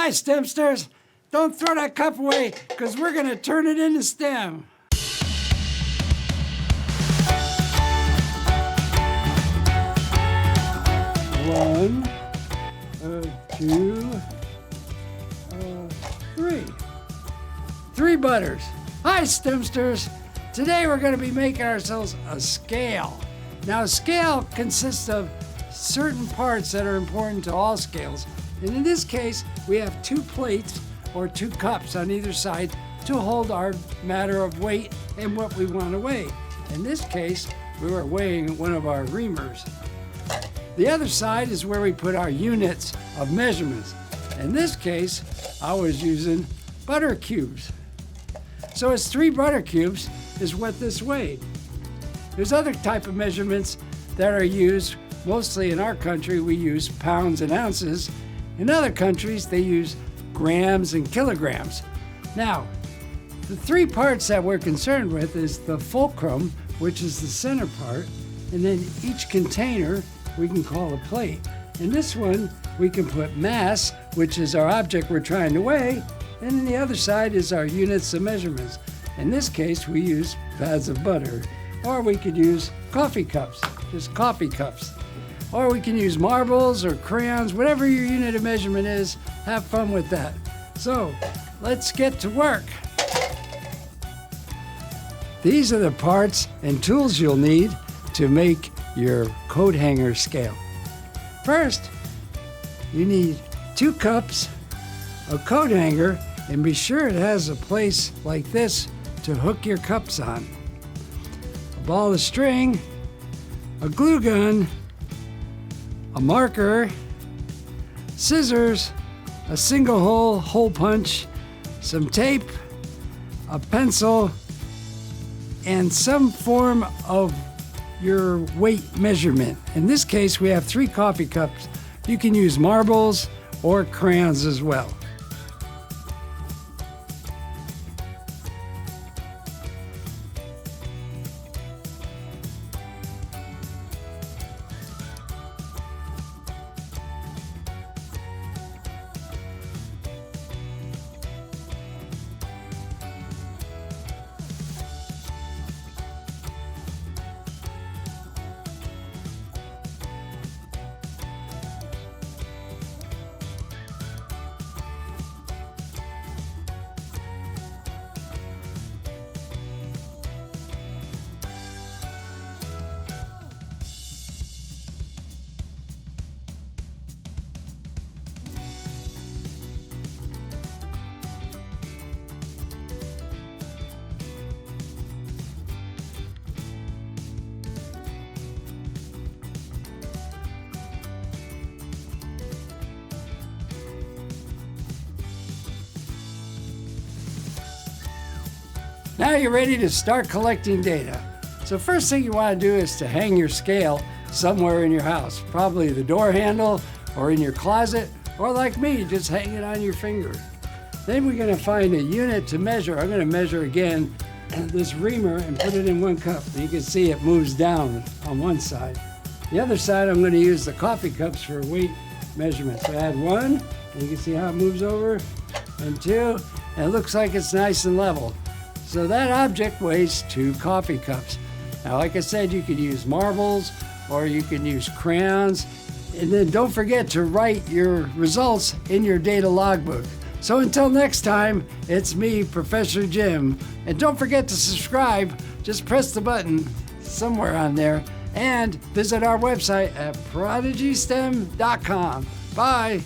Hi, STEMsters. Don't throw that cup away, because we're going to turn it into STEM. One, two, three. Three butters. Hi, STEMsters. Today we're going to be making ourselves a scale. Now, a scale consists of certain parts that are important to all scales. And in this case, we have two plates or two cups on either side to hold our matter of weight and what we want to weigh. In this case, we were weighing one of our reamers. The other side is where we put our units of measurements. In this case, I was using butter cubes. So it's 3 butter cubes is what this weighed. There's other type of measurements that are used. Mostly in our country, we use pounds and ounces. In other countries, they use grams and kilograms. Now, the 3 parts that we're concerned with is the fulcrum, which is the center part, and then each container we can call a plate. In this one, we can put mass, which is our object we're trying to weigh, and then the other side is our units of measurements. In this case, we use pads of butter, or we could use coffee cups, just coffee cups. Or we can use marbles or crayons, whatever your unit of measurement is. Have fun with that. So, let's get to work. These are the parts and tools you'll need to make your coat hanger scale. First, you need 2 cups, a coat hanger, and be sure it has a place like this to hook your cups on. A ball of string, a glue gun, a marker, scissors, a single hole punch, some tape, a pencil, and some form of your weight measurement. In this case, we have 3 coffee cups. You can use marbles or crayons as well. Now you're ready to start collecting data. So first thing you want to do is to hang your scale somewhere in your house, probably the door handle or in your closet, or like me, just hang it on your finger. Then we're going to find a unit to measure. I'm going to measure again this reamer and put it in 1 cup. You can see it moves down on one side. The other side, I'm going to use the coffee cups for weight measurement. So add 1, and you can see how it moves over, and 2, and it looks like it's nice and level. So that object weighs 2 coffee cups. Now, like I said, you could use marbles or you can use crayons. And then don't forget to write your results in your data logbook. So until next time, it's me, Professor Jim. And don't forget to subscribe. Just press the button somewhere on there. And visit our website at ProdigySTEM.com. Bye.